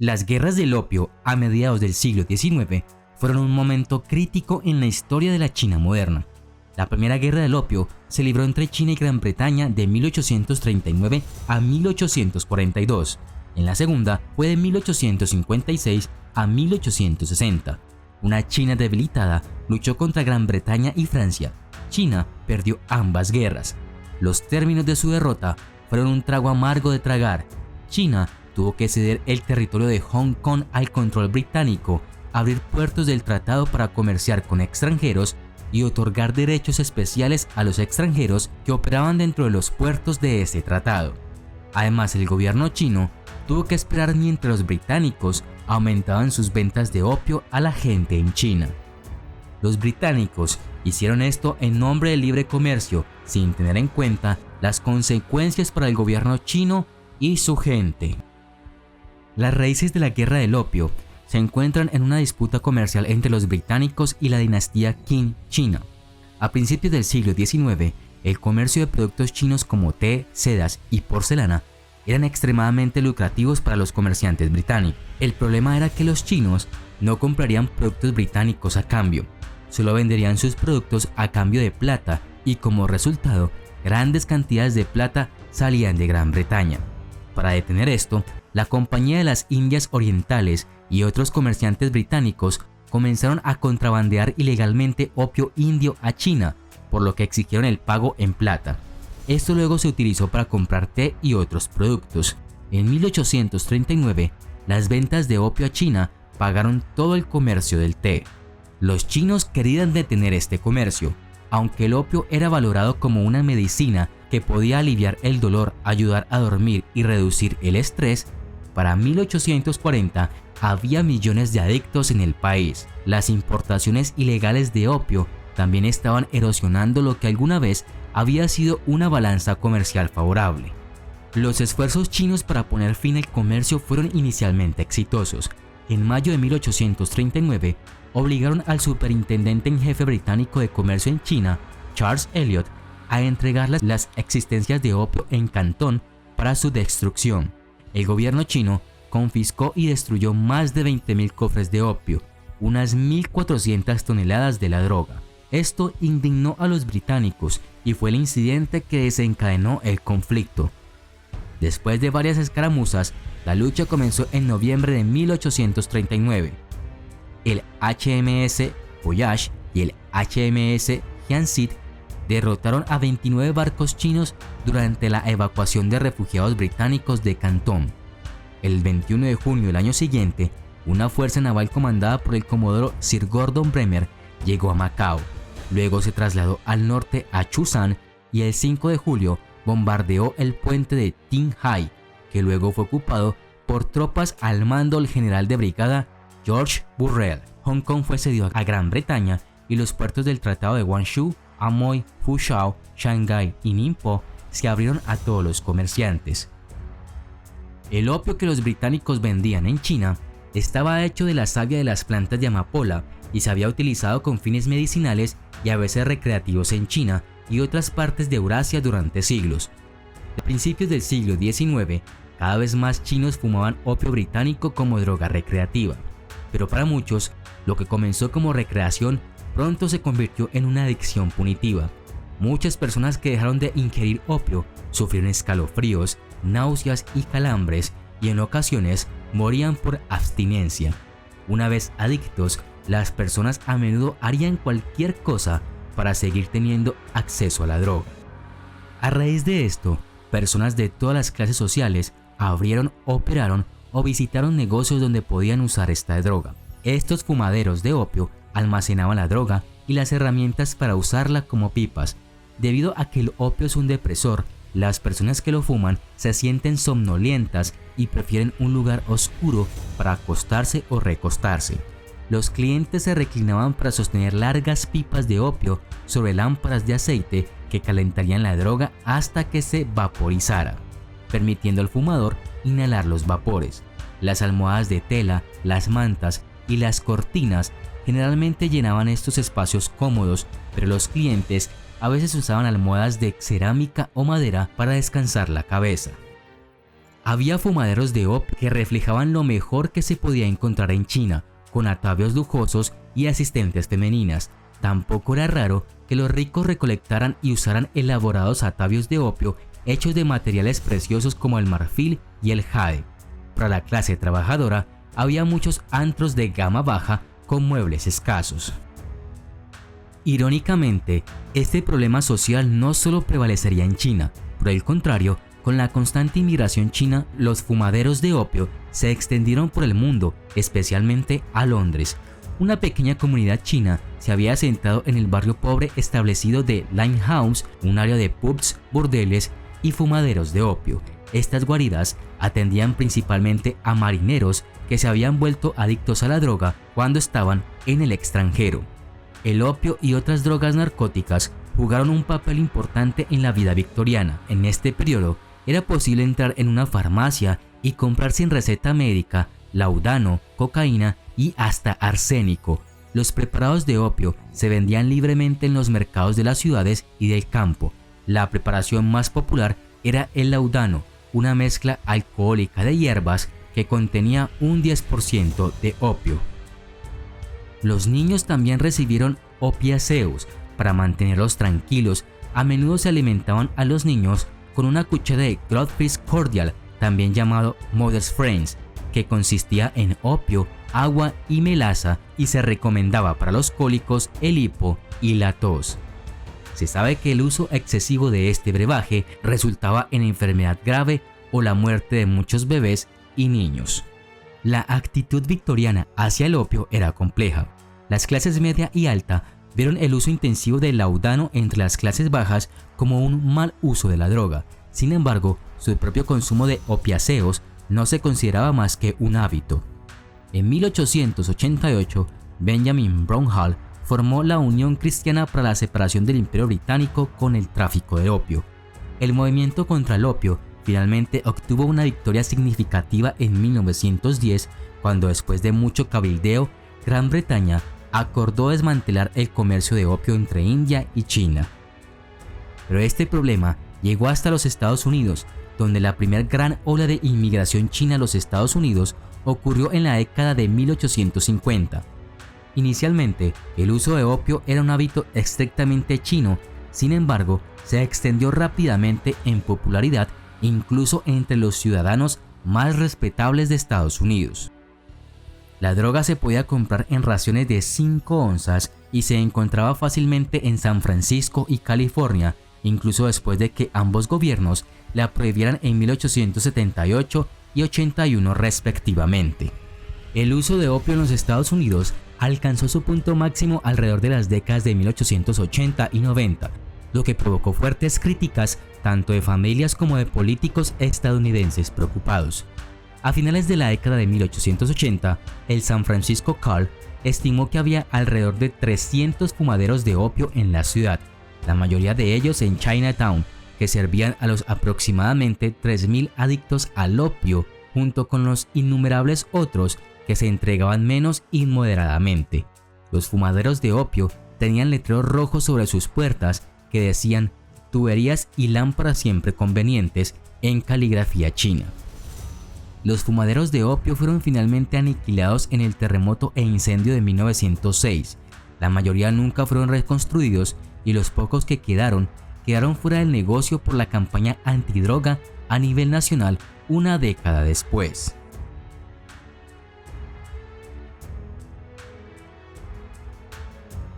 Las guerras del opio a mediados del siglo XIX fueron un momento crítico en la historia de la China moderna. La primera guerra del opio se libró entre China y Gran Bretaña de 1839 a 1842. En la segunda fue de 1856 a 1860. Una China debilitada luchó contra Gran Bretaña y Francia. China perdió ambas guerras. Los términos de su derrota fueron un trago amargo de tragar. China tuvo que ceder el territorio de Hong Kong al control británico, abrir puertos del tratado para comerciar con extranjeros y otorgar derechos especiales a los extranjeros que operaban dentro de los puertos de ese tratado. Además, el gobierno chino tuvo que esperar mientras los británicos aumentaban sus ventas de opio a la gente en China. Los británicos hicieron esto en nombre del libre comercio, sin tener en cuenta las consecuencias para el gobierno chino y su gente. Las raíces de la guerra del opio se encuentran en una disputa comercial entre los británicos y la dinastía Qing china. A principios del siglo XIX, el comercio de productos chinos como té, sedas y porcelana eran extremadamente lucrativos para los comerciantes británicos. El problema era que los chinos no comprarían productos británicos a cambio, solo venderían sus productos a cambio de plata y como resultado, grandes cantidades de plata salían de Gran Bretaña. Para detener esto, la Compañía de las Indias Orientales y otros comerciantes británicos comenzaron a contrabandear ilegalmente opio indio a China, por lo que exigieron el pago en plata. Esto luego se utilizó para comprar té y otros productos. En 1839, las ventas de opio a China pagaron todo el comercio del té. Los chinos querían detener este comercio. Aunque el opio era valorado como una medicina que podía aliviar el dolor, ayudar a dormir y reducir el estrés, para 1840 había millones de adictos en el país. Las importaciones ilegales de opio también estaban erosionando lo que alguna vez había sido una balanza comercial favorable. Los esfuerzos chinos para poner fin al comercio fueron inicialmente exitosos. En mayo de 1839, obligaron al superintendente en jefe británico de comercio en China, Charles Elliot, a entregar las existencias de opio en Cantón para su destrucción. El gobierno chino confiscó y destruyó más de 20.000 cofres de opio, unas 1.400 toneladas de la droga. Esto indignó a los británicos y fue el incidente que desencadenó el conflicto. Después de varias escaramuzas, la lucha comenzó en noviembre de 1839. El HMS Voyage y el HMS Jiangxi derrotaron a 29 barcos chinos durante la evacuación de refugiados británicos de Cantón. El 21 de junio del año siguiente, una fuerza naval comandada por el comodoro Sir Gordon Bremer llegó a Macao. Luego se trasladó al norte a Chusan y el 5 de julio bombardeó el puente de Tin Hai, que luego fue ocupado por tropas al mando del general de brigada George Burrell. Hong Kong fue cedido a Gran Bretaña y los puertos del Tratado de Guangzhou, Amoy, Fuzhou, Shanghái y Ningpo se abrieron a todos los comerciantes. El opio que los británicos vendían en China estaba hecho de la savia de las plantas de amapola y se había utilizado con fines medicinales y a veces recreativos en China y otras partes de Eurasia durante siglos. A principios del siglo XIX, cada vez más chinos fumaban opio británico como droga recreativa, pero para muchos, lo que comenzó como recreación pronto se convirtió en una adicción punitiva. Muchas personas que dejaron de ingerir opio sufrieron escalofríos, náuseas y calambres y en ocasiones morían por abstinencia. Una vez adictos, las personas a menudo harían cualquier cosa para seguir teniendo acceso a la droga. A raíz de esto, personas de todas las clases sociales abrieron, operaron o visitaron negocios donde podían usar esta droga. Estos fumaderos de opio almacenaban la droga y las herramientas para usarla como pipas. Debido a que el opio es un depresor, las personas que lo fuman se sienten somnolientas y prefieren un lugar oscuro para acostarse o recostarse. Los clientes se reclinaban para sostener largas pipas de opio sobre lámparas de aceite que calentarían la droga hasta que se vaporizara, permitiendo al fumador inhalar los vapores. Las almohadas de tela, las mantas y las cortinas generalmente llenaban estos espacios cómodos, pero los clientes a veces usaban almohadas de cerámica o madera para descansar la cabeza. Había fumaderos de opio que reflejaban lo mejor que se podía encontrar en China, con atavios lujosos y asistentes femeninas. Tampoco era raro que los ricos recolectaran y usaran elaborados atavios de opio hechos de materiales preciosos como el marfil y el jade. Para la clase trabajadora había muchos antros de gama baja con muebles escasos. Irónicamente, este problema social no solo prevalecería en China, por el contrario, con la constante inmigración china, los fumaderos de opio se extendieron por el mundo, especialmente a Londres. Una pequeña comunidad china se había asentado en el barrio pobre establecido de Limehouse, un área de pubs, burdeles y fumaderos de opio. Estas guaridas atendían principalmente a marineros que se habían vuelto adictos a la droga cuando estaban en el extranjero. El opio y otras drogas narcóticas jugaron un papel importante en la vida victoriana. En este periodo, era posible entrar en una farmacia y comprar sin receta médica laudano, cocaína y hasta arsénico. Los preparados de opio se vendían libremente en los mercados de las ciudades y del campo. La preparación más popular era el laudano, una mezcla alcohólica de hierbas que contenía un 10% de opio. Los niños también recibieron opiáceos para mantenerlos tranquilos. A menudo se alimentaban a los niños con una cuchara de Godfrey's Cordial, también llamado Mother's Friends, que consistía en opio, agua y melaza y se recomendaba para los cólicos, el hipo y la tos. Se sabe que el uso excesivo de este brebaje resultaba en enfermedad grave o la muerte de muchos bebés y niños. La actitud victoriana hacia el opio era compleja. Las clases media y alta vieron el uso intensivo del laudano entre las clases bajas como un mal uso de la droga. Sin embargo, su propio consumo de opiáceos no se consideraba más que un hábito. En 1888, Benjamin Brown Hall formó la Unión Cristiana para la Separación del Imperio Británico con el tráfico de opio. El movimiento contra el opio finalmente obtuvo una victoria significativa en 1910, cuando después de mucho cabildeo, Gran Bretaña acordó desmantelar el comercio de opio entre India y China. Pero este problema llegó hasta los Estados Unidos, donde la primera gran ola de inmigración china a los Estados Unidos ocurrió en la década de 1850. Inicialmente, el uso de opio era un hábito estrictamente chino, sin embargo, se extendió rápidamente en popularidad incluso entre los ciudadanos más respetables de Estados Unidos. La droga se podía comprar en raciones de 5 onzas y se encontraba fácilmente en San Francisco y California, incluso después de que ambos gobiernos la prohibieran en 1878 y 81 respectivamente. El uso de opio en los Estados Unidos alcanzó su punto máximo alrededor de las décadas de 1880 y 90, lo que provocó fuertes críticas tanto de familias como de políticos estadounidenses preocupados. A finales de la década de 1880, el San Francisco Call estimó que había alrededor de 300 fumaderos de opio en la ciudad, la mayoría de ellos en Chinatown, que servían a los aproximadamente 3.000 adictos al opio, junto con los innumerables otros que se entregaban menos inmoderadamente. Los fumaderos de opio tenían letreros rojos sobre sus puertas que decían tuberías y lámparas siempre convenientes en caligrafía china. Los fumaderos de opio fueron finalmente aniquilados en el terremoto e incendio de 1906. La mayoría nunca fueron reconstruidos y los pocos que quedaron fuera del negocio por la campaña antidroga a nivel nacional una década después.